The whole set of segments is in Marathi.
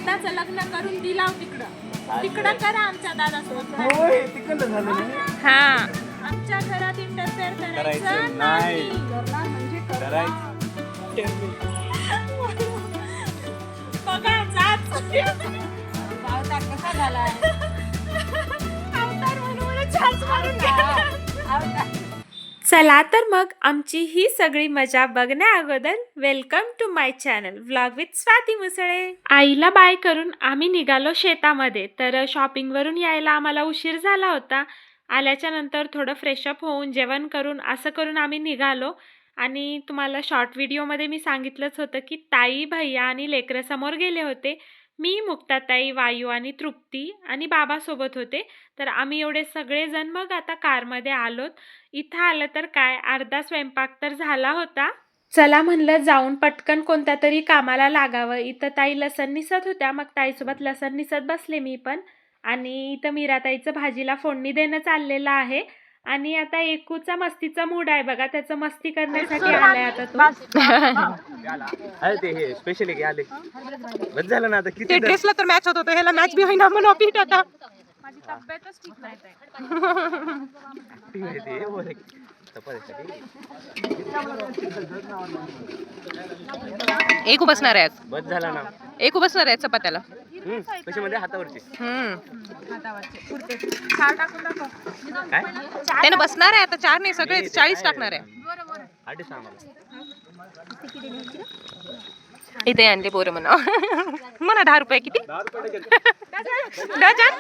दादाचं लग्न करून दिला तिकडं करा आमच्या दादासोबत. हा आमच्या घरात इंटरफेअर करायचं नाही. बघा जात अवतार कसा झाला. अवतार म्हणून छान मारून गेला. चला तर मग आमची ही सगळी मजा बघण्या अगोदर welcome to my channel vlog with Swati Musale. आईला बाय करून आम्ही निघालो शेतामध्ये. तर शॉपिंगवरून यायला आम्हाला उशीर झाला होता. आल्याच्या नंतर थोडं फ्रेशअप होऊन जेवण करून असं करून आम्ही निघालो. आणि तुम्हाला शॉर्ट व्हिडिओमध्ये मी सांगितलंच होतं की ताई, भैया आणि लेकरं समोर गेले होते. मी, मुक्ताताई, वायू आणि तृप्ती आणि बाबासोबत होते. तर आम्ही एवढे सगळेजण मग आता कारमध्ये आलोत. इथं आलं तर काय अर्धा स्वयंपाक तर झाला होता. चला म्हणलं जाऊन पटकन कोणत्या तरी कामाला लागावं. इथं ताई लसण निसत होत्या. मग ताईसोबत लसण निसत बसले मी पण. आणि इथं मीराताईचं भाजीला फोडणी देणं चाललेलं आहे. आणि आता एकूचा मस्तीचा मूड आहे बघा. त्याचं मस्ती करण्यासाठी आलाय आता तो. ते स्पेशल आले बस झालं ना आता. किती ड्रेसला तर मॅच होत होतं, ह्याला मॅच बी होईना म्हणून पीठ होता. माझी तब्येतच ठीक नाही. एक बसणार आहे, बस झाला ना. एक बसणार आहे चपात्याला. कशी म्हणजे हातावरची काय त्याने बसणार आहे आता. 4 नाही सगळे 40 टाकणार आहे. इथे आणले पोरं म्हणा. म्हणा 10 रुपये किती डझन.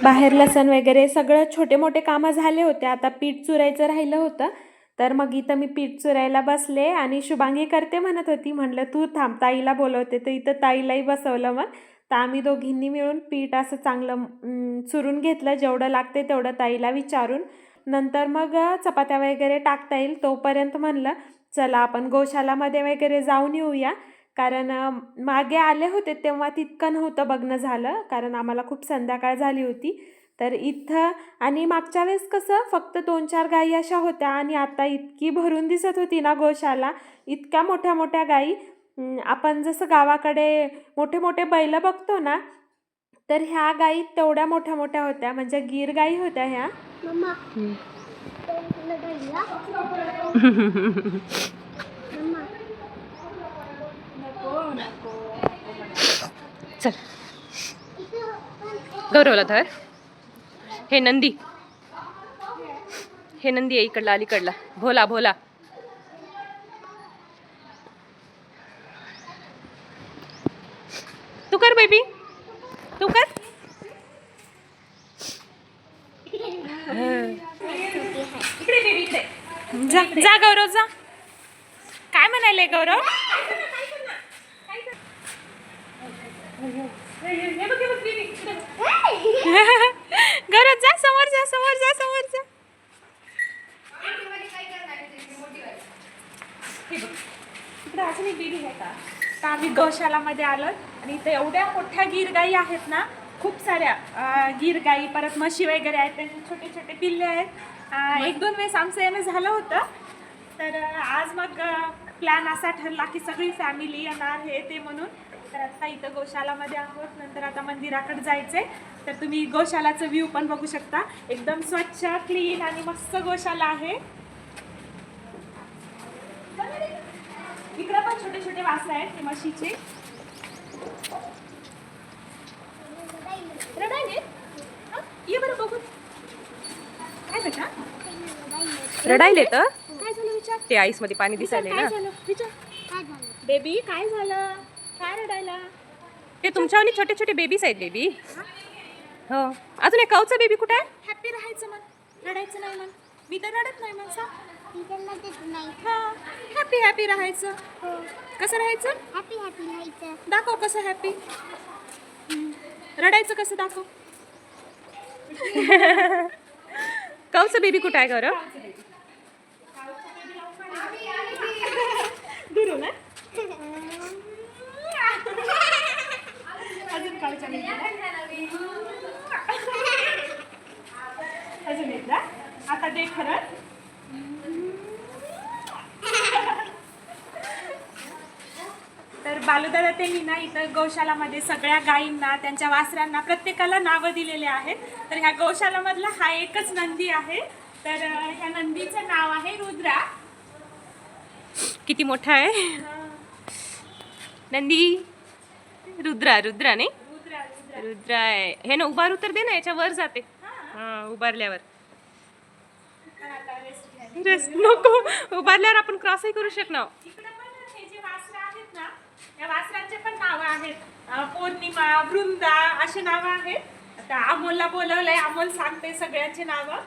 बाहेर लसण वगैरे सगळं छोटे मोठे कामं झाले होते. आता पीठ चुरायचं राहिलं होतं. तर मग इथं मी पीठ चुरायला बसले आणि शुभांगी करते म्हणत होती. म्हणलं तू थांब, ताईला बोलवते. तर इथं ताईलाही बसवलं. मग तर आम्ही दोघींनी मिळून पीठ असं चांगलं चुरून घेतलं. जेवढं लागते तेवढं ताईला विचारून. नंतर मग चपात्या वगैरे टाकता येईल तोपर्यंत म्हणलं चला आपण गोशालामध्ये वगैरे जाऊन येऊया. कारण मागे आले होते तेव्हा तितकं नव्हतं बघणं झालं. कारण आम्हाला खूप संध्याकाळ झाली होती. तर इथं आणि मागच्या वेळेस कसं फक्त 2-4 गायी अशा होत्या. आणि आता इतकी भरून दिसत होती ना गोशाला. इतक्या मोठ्या मोठ्या गायी. आपण जसं गावाकडे मोठे मोठे बैल बघतो ना, तर ह्या गायी तेवढ्या मोठ्या मोठ्या होत्या. म्हणजे गीर गायी होत्या ह्या. चल गौरवला धर. हे नंदी आहे इकडला अलीकडला. भोला भोला. तू कर बेबी, तू कर. जा जा गौरव जा. काय म्हणाले गौरव. गौरव जा समोर जा, समोर जा, समोर जा. अजून एक बेबी आहे का. तर आम्ही गौशालामध्ये आलो आणि इथे एवढ्या मोठ्या गीर गाई आहेत ना. खूप साऱ्या गीर गाई, परत म्हशी वगैरे आहेत. त्यांचे छोटे छोटे पिल्ले आहेत. 1-2 वेळेस आमचं येणं झालं होतं. तर आज मग प्लॅन असा ठरला की सगळी फॅमिली येणार हे ते म्हणून. तर आता इथं गोशालामध्ये आहोत. नंतर आता मंदिराकडे जायचंय. तर तुम्ही गोशालाचं व्ह्यू पण बघू शकता. एकदम स्वच्छ, क्लीन आणि मस्त गोशाला आहे. इकडं पण छोटे छोटे वासरे आहेत हे म्हशीचे. रडायले ये बरं बघू. काय बेटा रडायले तर काय झालं विचार. ते आईस मध्ये पाणी दिसायले काय ना. झालं विचार. काय झालं बेबी, काय झालं. काय रडायला. ते तुमच्यावानी छोटे छोटे बेबीज आहेत बेबी. हो. अजून एक काऊचा बेबी कुठे आहे. हॅपी राहायचं मन, रडायचं नाही मन. मी तर रडत नाही मन. हॅपी हॅपी राहायचं. कसं राहायचं. हॅपी हॅपी राहायचं. दाखव कसं हॅपी. रडायचं कसं दाखव. काऊचा बेबी कुठे आहे गौरव. दुरून अजून काळच्या अजून एकदा. आता दे खरंच. बालुदादा त्यांनी ना इथं गौशालामध्ये सगळ्या गायींना त्यांच्या वासरांना प्रत्येकाला नावं दिलेले आहेत. तर ह्या गौशालामधला हा एकच नंदी आहे. तर ह्या नंदीचं नाव आहे रुद्रा. किती मोठा आहे नंदी. रुद्रा रुद्रा नाही रुद्रा रुद्रा रुद्रा आहे. हे ना उभार उतर दे ना, याच्या वर जाते. हा उभारल्यावर आता rest घ्यायला. रेस्ट नको, उभारल्यावर आपण क्रॉसही करू शकणार. इकडे पण हे जे वासरं आहेत ना, या वासरांचे पण नावं आहेत. पौर्णिमा, वृंदा असे नावं आहेत. आता अमोलला बोलवलंय, अमोल सांगते सगळ्यांची नावं.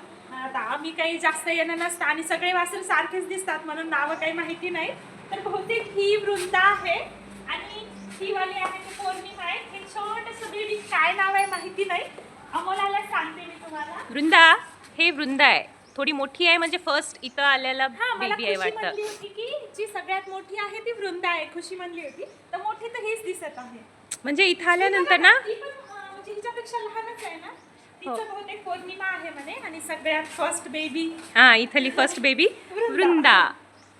आता आम्ही काही जास्त येणं नसतं आणि सगळे वासर सारखेच दिसतात म्हणून नावं काही माहिती नाही. तर बहुतेक ही वृंदा आहे आणि ही वाली आहे ती पौर्णिमा आहे. हे छोटंसं बेबी काय नाव आहे माहिती नाही. अमोलाला सांगते मी तुम्हाला. वृंदा, हे वृंदा आहे. थोडी मोठी आहे म्हणजे फर्स्ट इथं आलेला हा, मला बेबी आहे खुशी वाटतं. म्हणली होती की जी सगळ्यात मोठी आहे ती वृंदा आहे. खुशी म्हणली होती. तर मोठी तर हीच दिसत आहे. म्हणजे इथं आल्यानंतर ना ती पण म्हणजे हिच्यापेक्षा लहानच आहे ना. हो. तिचं बहुतेक पौर्णिमा आहे म्हणे आणि सगळ्यात फर्स्ट बेबी हा इथली फर्स्ट बेबी वृंदा.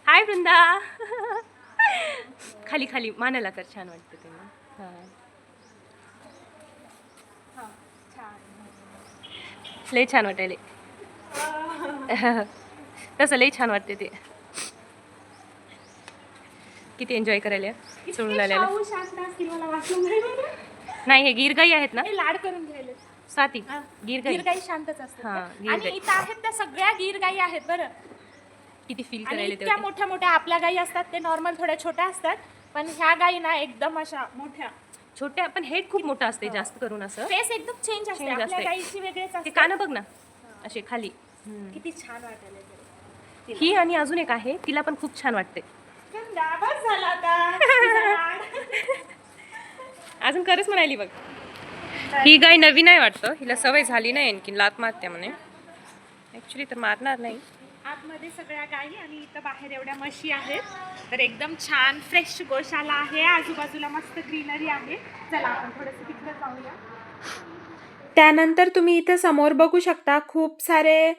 हाय वृंदा. खाली खाली मानाला कर, छान वाटतं ते. हा लय छान वाटायले. तसं लय छान वाटते ते. किती एन्जॉय करायला सोडून आल्याला. शांत असतील मला वाटलं. नाही हे गिरगाई आहेत ना, हे लाड करून घ्यायला. स्वाती गिरगाई. गिरगाई शांतच असतात. हा, आणि गिरगाई. इथं आहेत त्या सगळ्या गिरगाई आहेत बरं. किती फील आणि करायला इतक्या मोठ्या मोठ्या आपल्या गायी असतात ते नॉर्मल थोड्या छोट्या असतात. पण ह्या गायी ना एकदम अशा मोठ्या. छोट्या, पण हेड खूप मोठं असते जास्त करून. असं फेस एकदम चेंज असते. Change आपल्या असते. गायीची वेगळेच ते असते. कानं बघ ना असे खाली. किती छान वाटायला तरी. ही आणि अजून एक आहे, तिला पण खूप छान वाटते. गंगा, बस झाला आता. तुझा लाड. अजून करच म्हणाली बघ. ही गाय नवीन आहे वाटतं, हिला सवय झाली नाही आणखी, लात मारते म्हणे. ऍक्च्युली तर मारणार नाही. आतमध्ये सगळ्या गायी आणि इथं बाहेर एवढ्या म्हशी आहेत. तर एकदम छान फ्रेश गोशाला आहे. आजूबाजूला मस्त ग्रीनरी आहे. चला आपण थोडंसं तिकडे जाऊया. त्यानंतर तुम्ही इथं समोर बघू शकता खूप सारे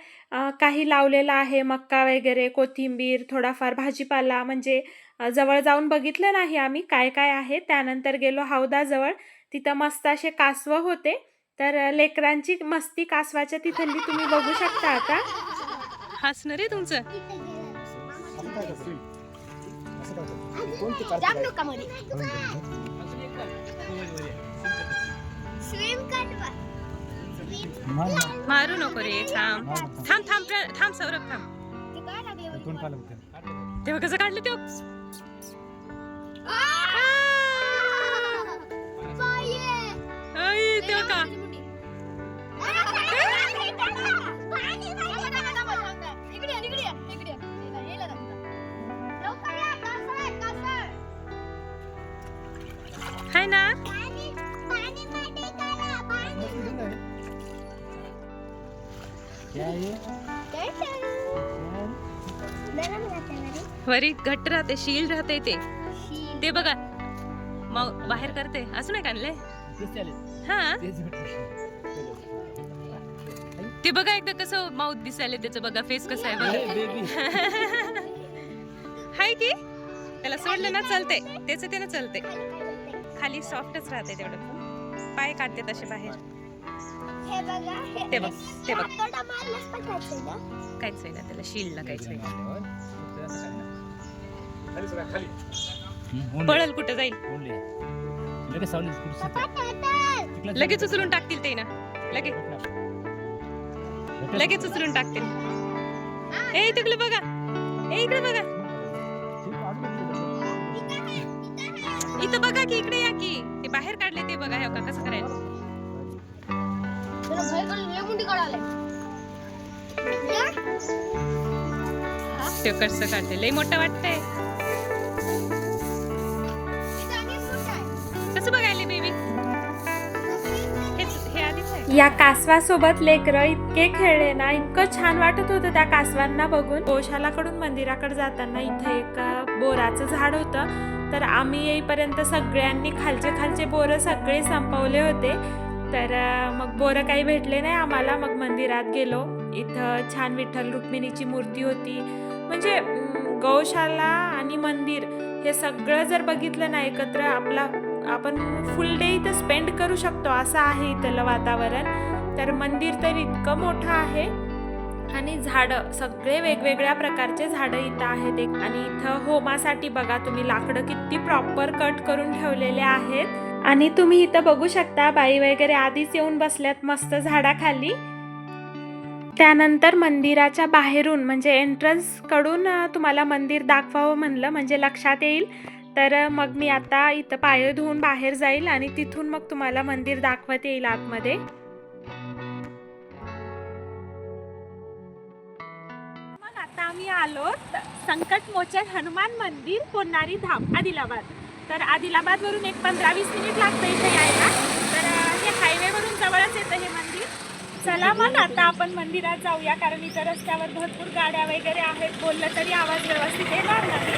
काही लावलेलं आहे. मक्का वगैरे, कोथिंबीर, थोडाफार भाजीपाला. म्हणजे जवळ जाऊन बघितलं नाही आम्ही काय काय आहे. त्यानंतर गेलो हौदाजवळ. तिथं मस्त असे कासवं होते. तर लेकरांची मस्ती कासवाच्या तिथली तुम्ही बघू शकता. आता हसणार आहे तुमचं. मारू नको रे. थांब थांब थांब थांब सौरभ थांब. तेव्हा कसं काढलं तेव्हा. तेव्हा का हाय ना. वरी घट्ट राहते, शील राहते ते बघा. बाहेर करते असं नाही काढलंय. हा ते बघा एकदा कसं माउथ दिसायला त्याचं. बघा फेस कसं आहे बघा. हाय की त्याला सोडलं ना चालते, त्याचं त्यानं चालते. खाली सॉफ्टच राहते तेवढं. पाय काढते तसे बाहेर. ते बघ ते बघ काहीच ना त्याला, शीलला काहीच नाही. पळल कुठं जाईल. लगेच उचलून टाकतील ते ना. लगेच उचलून टाकतील. ए तिकडे बघा, ए इकडे बघा, इथं बघा की, इकडे या की. ते बाहेर काढले ते बघा. हे कसं करायचं. ते कसं काढते. लय मोठं वाटतंय. कसं बघायला बेबी. हे आधीच आहे. या कासवासोबत लेकरं इतके खेळले ना, इतकं छान वाटत होतं त्या कासवांना बघून. गोशालाकडून मंदिराकडे जाताना इथं एक बोराचं झाड होतं. तर आम्ही येईपर्यंत सगळ्यांनी खालचे बोरं सगळे संपवले होते. तर मग बोरं काही भेटले नाही आम्हाला. मग मंदिरात गेलो. इथं छान विठ्ठल रुक्मिणीची मूर्ती होती. म्हणजे गौशाला आणि मंदिर हे सगळं जर बघितलं ना एकत्र आपण फुल डे इथं स्पेंड करू शकतो असं आहे इथलं वातावरण. तर मंदिर तर इतकं मोठं आहे आणि झाडं सगळे वेगवेगळ्या प्रकारचे झाडं इथं आहेत. आणि इथं होमासाठी बघा तुम्ही लाकडं किती प्रॉपर कट करून ठेवलेले आहेत. आणि तुम्ही इथं बघू शकता बाई वगैरे आधीच येऊन बसल्यात मस्त झाडाखाली. त्यानंतर मंदिराच्या बाहेरून म्हणजे एंट्रन्स कडून तुम्हाला मंदिर दाखवावं म्हणलं म्हणजे लक्षात येईल. तर मग मी आता इथं पाय धुवून बाहेर जाईल आणि तिथून मग तुम्हाला मंदिर दाखवत येईल आतमध्ये. मग आता आम्ही आलो संकटमोचन हनुमान मंदिर पोन्नारी धाम आदिलाबाद. तर आदिलाबाद वरून एक 15-20 मिनिट लागतं इथे यायला. तर हे हायवे वरून जवळच येतं हे मंदिर. चला मग आता आपण मंदिरात जाऊया कारण इथं रस्त्यावर भरपूर गाड्या वगैरे आहेत. बोललं तरी आवाज व्यवस्थित येणार नाही.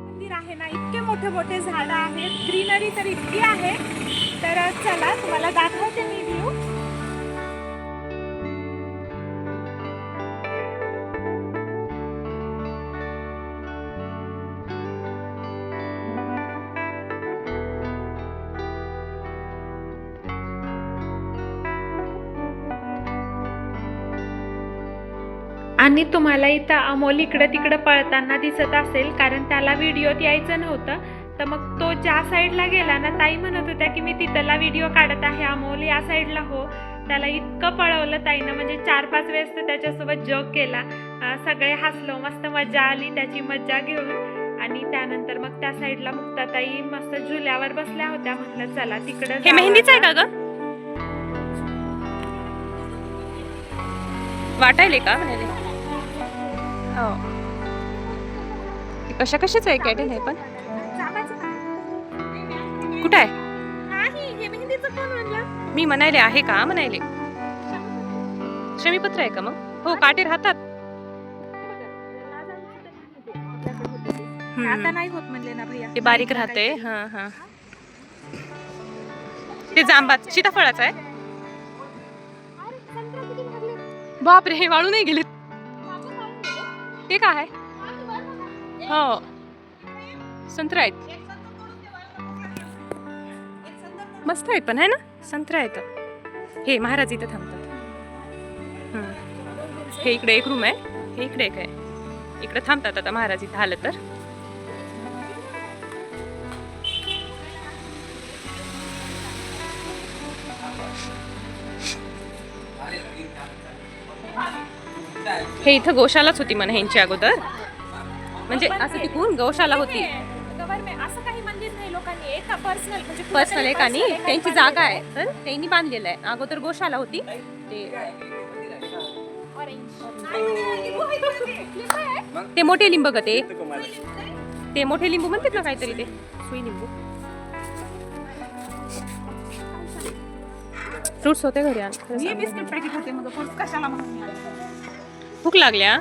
मंदिर आहे ना इतके मोठे मोठे झाडं आहेत. ग्रीनरी तर इतकी आहे. तर चला तुम्हाला दाखवते मी व्ह्यू. आणि तुम्हाला इथं अमोल इकडं तिकडं पळताना दिसत असेल कारण त्याला व्हिडिओत यायचं नव्हतं. तर मग तो ज्या साईडला गेला ना ताई म्हणत होत्या की मी तिथला व्हिडिओ काढत आहे अमोल या साईडला हो. त्याला इतकं पळवलं ताईनं म्हणजे 4-5 वेळेस तर त्याच्यासोबत जोक केला. सगळे हसलो मस्त मजा आली त्याची मजा घेऊन. आणि त्यानंतर मग त्या साईडला मुक्ताताई मस्त झुल्यावर बसल्या होत्या. म्हटलं चला तिकडं. हे मेहंदीचं आहे का ग? वाटायले का म्हणाले? हो कशा कशाच आहे कॅटेल आहे पण कुठं आहे? मी म्हणायले आहे का म्हणायले. शमीपत्र आहे का मग? हो काटे राहतात. आता नाही होत म्हणले ना भैया ते बारीक राहते. हा हा ते जांबा सीताफळाचं आहे. बापरे हे वाळू नाही गेले ते काय आहे? हो संत्रा आहेत मस्त आहेत पण आहे ना संत्रा आहेत. हे महाराज इथे थांबतात. हे इकडे एक रूम आहे. हे इकडे एक आहे. इकडे थांबतात आता महाराज इथे आलं तर. हे इथं गोशालाच होती म्हणे ह्यांची अगोदर म्हणजे असं तिकून गौशाला होती. असं काही मंदिर नाही लोकांनी एक पर्सनल म्हणजे पर्सनल एक आणि त्यांची जागा आहे तर त्यांनी बांधलेलं आहे. अगोदर गोशाला होती ते मोठे लिंब ग ते मोठे लिंबू म्हणतात ना काहीतरी ते सुई लिंबू. फ्रुट्स होते घरी. भूक लागल्या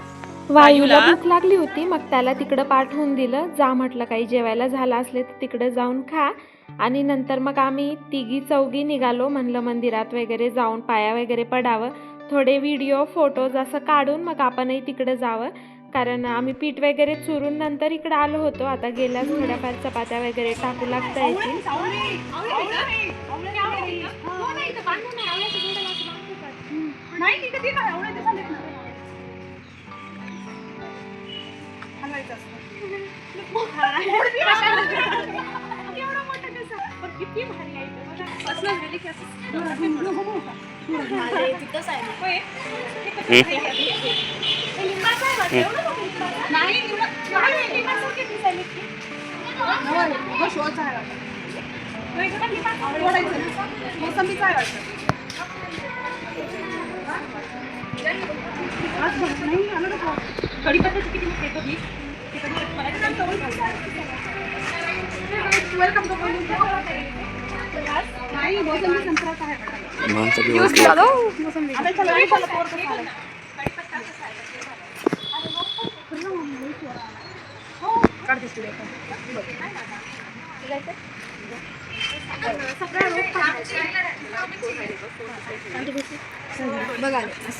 वायूला भूक लागली होती मग त्याला तिकडं पाठवून दिलं. जा म्हटलं काही जेवायला झालं असले तर तिकडं जाऊन खा. आणि नंतर मग आम्ही 3-4 निघालो. म्हणलं मंदिरात वगैरे जाऊन पाया वगैरे पडावं. थोडे व्हिडिओ फोटोज असं काढून मग आपणही तिकडं जावं कारण आम्ही पीठ वगैरे चुरून नंतर इकडं आलो होतो. आता गेल्यास थोड्याफार चपात्या वगैरे टाकू लागता येतील. किती भारी आहे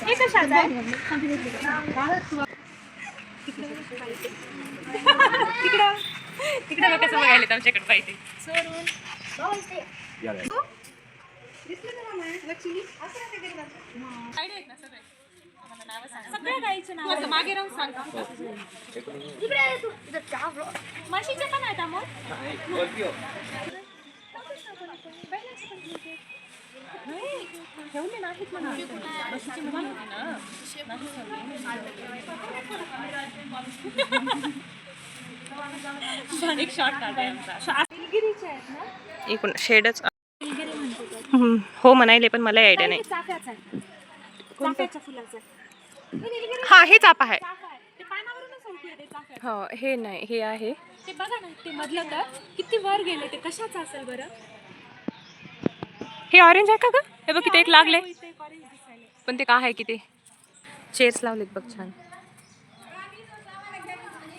हे कशाचं आहे? तिकडे बघ कसं बघायला आमच्याकडे पाहिजे. सगळ्या गाईचे नाव मागे राहून सांग. म्हशीचे पण आहेत अमोल. ठेवले नाहीत म्हणा. बशीची म्हशी होती ना. एक शॉट काढाय आमचा. निलगिरीचे आहेत ना? एकूण शेडच निलगिरी म्हणतो तो. हो म्हणायले पण मला आयडिया नाही. चाफ्याचा आहे. चाफ्याच्या फुलाचा आहे. हे निलगिरी हा हे चापा आहे. चाफा आहे. ते पानावरूनच उलटी येते चाफ्याचं. हो हे नाही हे आहे. ते बघा ना ते मधलं तर किती वर गेले ते कशाचं असेल बरं? हे ऑरेंज आहे का ग? हे बघ किती एक लागले. हो, इथे एक orange दिसायले. पण ते काय आहे किती चेअर्स लावलेत बघ छान.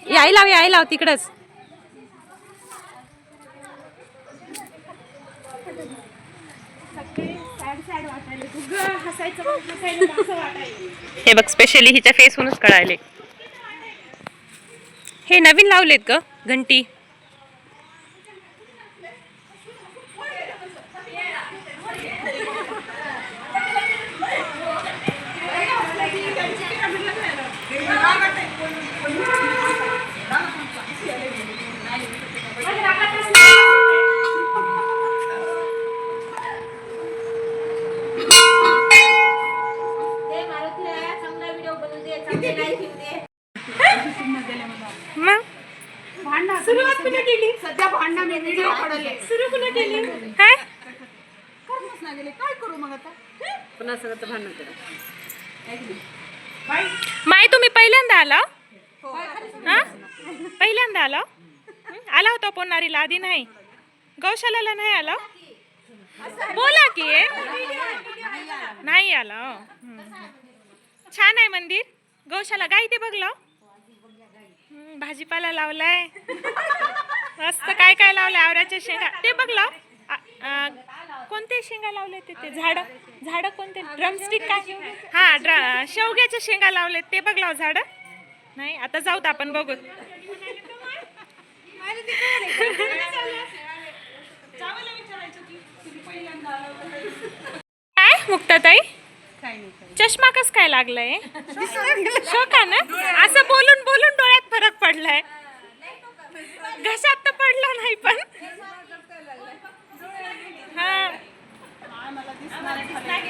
याय लाव तिकडच. सगळे सॅड वाटायले. उगं हसायचं पण हसायला असं वाटायले. हे बघ स्पेशली हिच्या फेसहूनच कळायले. हे नवीन लावलेत ग घंटी. मग सुरुवात कुठे केली? सध्या भांडण मी व्हिडिओ काढले. सुरू कुठे केली? काय करतच नाही गेले. काय करू मग आता? पुन्हा सगळं भांडण करा. माय तुम्ही पहिल्यांदा आला? हा पहिल्यांदा आला? आला होता पोनारीला आधी नाही? गौशालाला नाही आला? बोला की नाही आला. छान आहे मंदिर. गौशाला गाई ते बघलं. भाजीपाला लावलाय मस्त. काय काय लावलंय? आवऱ्याच्या शेंगा ते बघलं. कोणते शेंगा लावले ते झाड कोणते? ड्रमस्टिक काय? हा शेवग्याच्या शेंगा लावलेत ते बघलं झाड. नाही आता जाऊत आपण बघू. काय मुक्ताताई चष्मा कस काय लागलाय? शोका ना असं बोलून बोलून डोळ्यात फरक पडलाय. घशात तर पडला नाही पण हा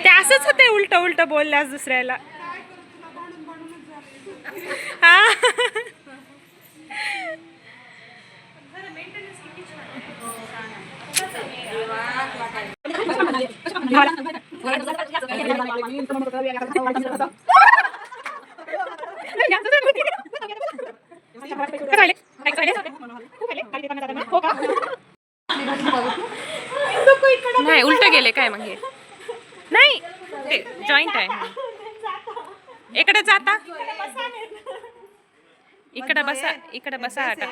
ते असंच होते उलट उलट बोलल्यास दुसऱ्याला. हा नाही उलट गेले काय मग हे? नाही ते जॉईंट आहे. इकडे जाता इकडे बसा आता.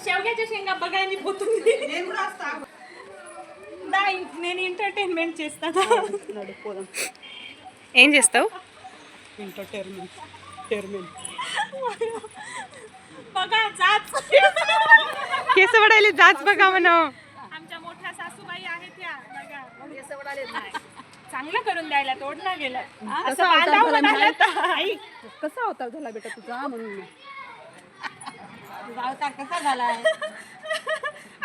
शेवग्याच्या शेंगा बघायला పోతుంది. నేను ఎంటర్టైన్మెంట్ చేస్తాను. ఏం చేస్తావు? बघा जाच केस वडायले जाच बघा म्हणा. आमच्या मोठ्या सासूबाई आहेत त्या. बघा केस वडाले चांगलं करून द्यायला तोडला गेलं. असं बांधावं म्हणाला तर. आई कसा अवतार झाला बेटा तुझा? म्हणून अवतार कसा झालाय?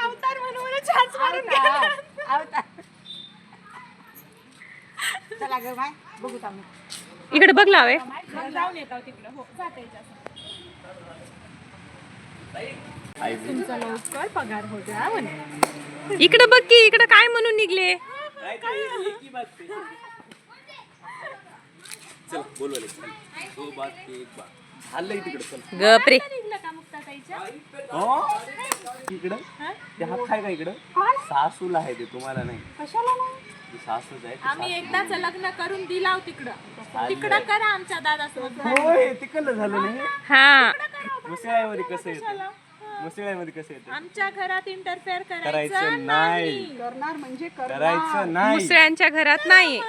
अवतार म्हणून छान मारून गेला. अवतार चला ग बाय बघू आम्ही. इकडे बघ लावे. जाऊन येतो तिकडं. हो जाते. तुमचा लवकर पगार हो द्या म्हणे. इकडे बघ की इकडे काय म्हणून निघले. चल बोलवाले. दो बात की एक बात. हल्लय तिकडे चल. गपरे निघलं का मुक्ताताईच्या? हो इकडं ते हात काय का इकडं? सासूला आहे ते तुम्हाला नाही. कशाला नाही? ती सासूच आहे ती आम्ही सासू. एकदाच लग्न करून दिलाव तिकडं तिकडं करा आमच्या दादासोबत. होय तिकडलं झालं नाही. हा मुसळ्यामध्ये कसं येतं, मुसळ्यामध्ये कसं येतं, आमच्या घरात इंटरफेअर करायचं करायचं नाही, करणार म्हणजे करणार. करायचं नाही. मुसळ्यांच्या घरात नाही.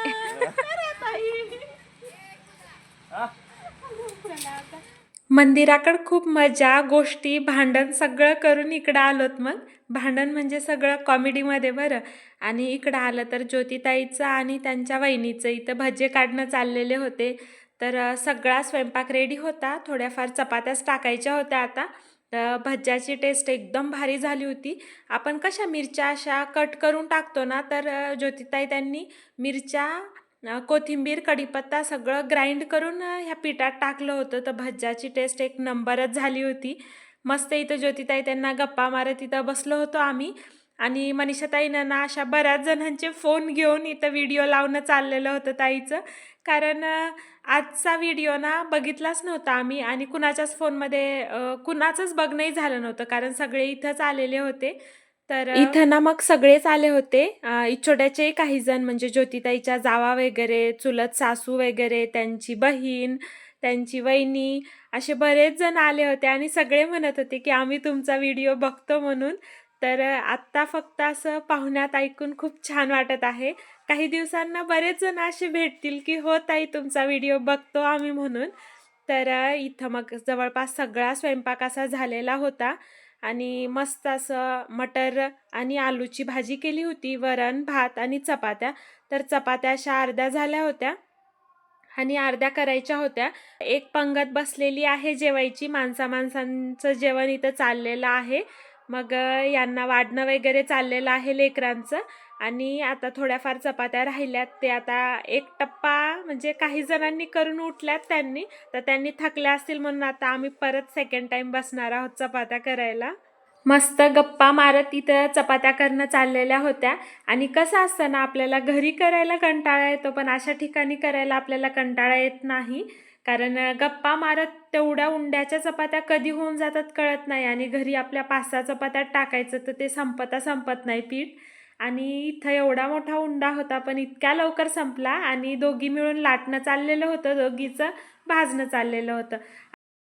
मंदिराकडे खूप मजा गोष्टी भांडण सगळं करून इकडं आलोत. मग भांडण म्हणजे सगळं कॉमेडीमध्ये बरं. आणि इकडं आलं तर ज्योतिताईचं आणि त्यांच्या वहिनीचं इथं भजे काढणं चाललेले होते. तर सगळा स्वयंपाक रेडी होता. थोड्याफार चपात्याच टाकायच्या होत्या आता. भज्याची टेस्ट एकदम भारी झाली होती. आपण कशा मिरच्या अशा कट करून टाकतो ना, तर ज्योतिताई त्यांनी मिरच्या, कोथिंबीर, कढीपत्ता सगळं ग्राइंड करून ह्या पिठात टाकलं होतं. तर भज्याची टेस्ट एक नंबरच झाली होती. मस्त इथं ज्योतिताई त्यांना गप्पा मारत इथं बसलो होतो आम्ही. आणि मनीषाताईनं ना अशा बऱ्याच जणांचे फोन घेऊन इथं व्हिडिओ लावणं चाललेलं होतं ताईचं. कारण आजचा व्हिडिओ ना बघितलाच नव्हता आम्ही आणि कुणाच्याच फोनमध्ये कुणाचंच बघणंही झालं नव्हतं, कारण सगळे इथंच आलेले होते. तर इथं ना मग सगळेच आले होते. इचोड्याचे काही जण म्हणजे ज्योतिताईच्या जावा वगैरे, चुलत सासू वगैरे, त्यांची बहीण, त्यांची वहिनी, असे बरेच जण आले होते आणि सगळे म्हणत होते की आम्ही तुमचा व्हिडिओ बघतो म्हणून. तर आत्ता फक्त असं पाहुण्यात ऐकून खूप छान वाटत आहे. काही दिवसांना बरेच जण असे भेटतील की हो ताई तुमचा व्हिडिओ बघतो आम्ही म्हणून. तर इथं मग जवळपास सगळा स्वयंपाक असा झालेला होता आणि मस्त असं मटर आणि आलूची भाजी केली होती, वरण, भात आणि चपात्या. तर चपात्या अशा अर्ध्या झाल्या होत्या आणि अर्ध्या करायच्या होत्या. एक पंगत बसलेली आहे जेवायची. माणसांचं जेवण इथं चाललेलं आहे. मग यांना वाढणं वगैरे चाललेलं आहे लेकरांचं. आणि आता थोड्याफार चपात्या राहिल्यात, ते आता एक टप्पा म्हणजे काही जणांनी करून उठल्यात त्यांनी. तर त्यांनी थकल्या असतील म्हणून आता आम्ही परत सेकंड टाइम बसणार आहोत चपात्या करायला. मस्त गप्पा मारत इथं चपात्या करणं चाललेल्या होत्या. आणि कसं असतं ना, आपल्याला घरी करायला कंटाळा येतो पण अशा ठिकाणी करायला आपल्याला कंटाळा येत नाही. कारण गप्पा मारत तेवढ्या उंड्याच्या चपात्या कधी होऊन जातात कळत नाही. आणि घरी आपल्या 5-6 चपात्या टाकायचं तर ते संपत नाही पीठ. आणि इथं एवढा मोठा उंडा होता पण इतक्या लवकर संपला आणि दोघी मिळून लाटणं चाललेलं होतं, दोघीचं भाजणं चाललेलं होतं.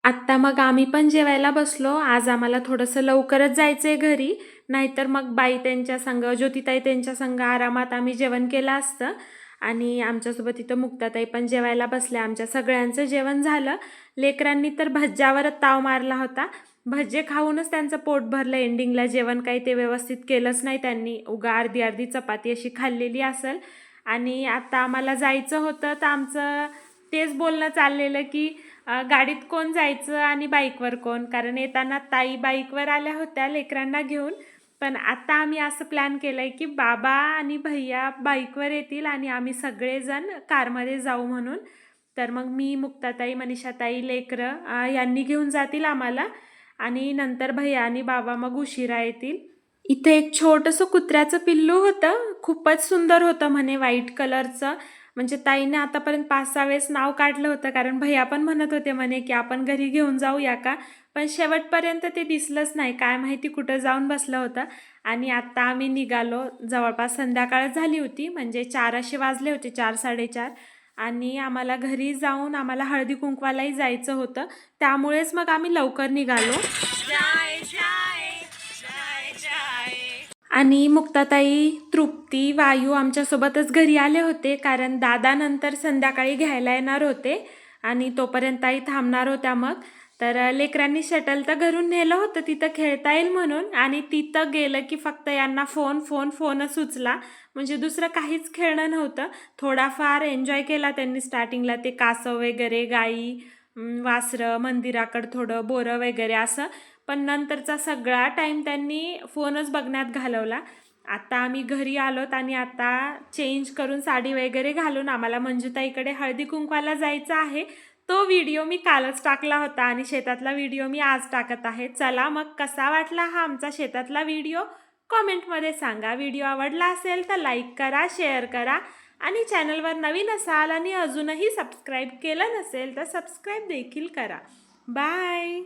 आत्ता मग आम्ही पण जेवायला बसलो. आज आम्हाला थोडंसं लवकरच जायचं आहे घरी, नाहीतर मग बाई त्यांच्या संग, ज्योतिताई त्यांच्या संग आरामात आम्ही जेवण केलं असतं. आणि आमच्यासोबत इथं मुक्ताताई पण जेवायला बसल्या. आमच्या सगळ्यांचं जेवण झालं. लेकरांनी तर भज्यावरच ताव मारला होता. भजे खाऊनच त्यांचं पोट भरलं. एंडिंगला जेवण काही ते व्यवस्थित केलंच नाही त्यांनी, उगा अर्धी अर्धी चपाती अशी खाल्लेली असेल. आणि आता आम्हाला जायचं होतं तर आमचं तेच बोलणं चाललेलं की गाडीत कोण जायचं आणि बाईकवर कोण. कारण येताना ताई बाईकवर आल्या होत्या लेकरांना घेऊन, पण आता आम्ही असं प्लॅन केलं आहे की बाबा आणि भैया बाईकवर येतील आणि आम्ही सगळेजण कारमध्ये जाऊ म्हणून. तर मग मी, मुक्ताताई, मनीषाताई, लेकरं यांनी घेऊन जातील आम्हाला आणि नंतर भैया आणि बाबा मग उशिरा येतील. इथे एक छोटंसं कुत्र्याचं पिल्लू होतं, खूपच सुंदर होतं म्हणे, व्हाईट कलरचं. म्हणजे ताईने आतापर्यंत 5-6 वेळेस नाव काढलं होतं, कारण भैया पण म्हणत होते म्हणे की आपण घरी घेऊन जाऊया का. पण शेवटपर्यंत ते दिसलंच नाही, काय माहिती कुठं जाऊन बसलं होतं. आणि आत्ता आम्ही निघालो. जवळपास संध्याकाळ झाली होती, म्हणजे 4 असे वाजले होते, 4-4:30. आणि आम्हाला घरी जाऊन आम्हाला हळदी कुंकवालाही जायचं होतं, त्यामुळेच मग आम्ही लवकर निघालो. आणि मुक्ताताई, तृप्ती, वायू आमच्यासोबतच घरी आले होते, कारण दादा नंतर संध्याकाळी घ्यायला येणार होते आणि तोपर्यंत ताई थांबणार होत्या. मग तर लेकरांनी शटल तर घरून नेलं होतं तिथं खेळता येईल म्हणून. आणि तिथं गेलं की फक्त यांना फोनच सुचला, म्हणजे दुसरं काहीच खेळणं नव्हतं. थोडाफार एन्जॉय केला त्यांनी स्टार्टिंगला, ते कासव वगैरे, गाई, वासरं, मंदिराकडं थोडं, बोरं वगैरे असं. पण नंतरचा सगळा टाईम त्यांनी फोनच बघण्यात घालवला. आता आम्ही घरी आलोत आणि आता चेंज करून साडी वगैरे घालून आम्हाला मंजुताईकडे हळदी कुंकवाला जायचं आहे. तो व्हिडिओ मी कालच टाकला होता आणि शेतातला व्हिडिओ मी आज टाकत आहे. चला मग, कसा वाटला हा आमचा शेतातला व्हिडिओ कॉमेंटमध्ये सांगा. व्हिडिओ आवडला असेल तर लाईक करा, शेअर करा आणि चॅनलवर नवीन असाल आणि अजूनही सबस्क्राईब केलं नसेल तर सबस्क्राईब देखील करा. बाय.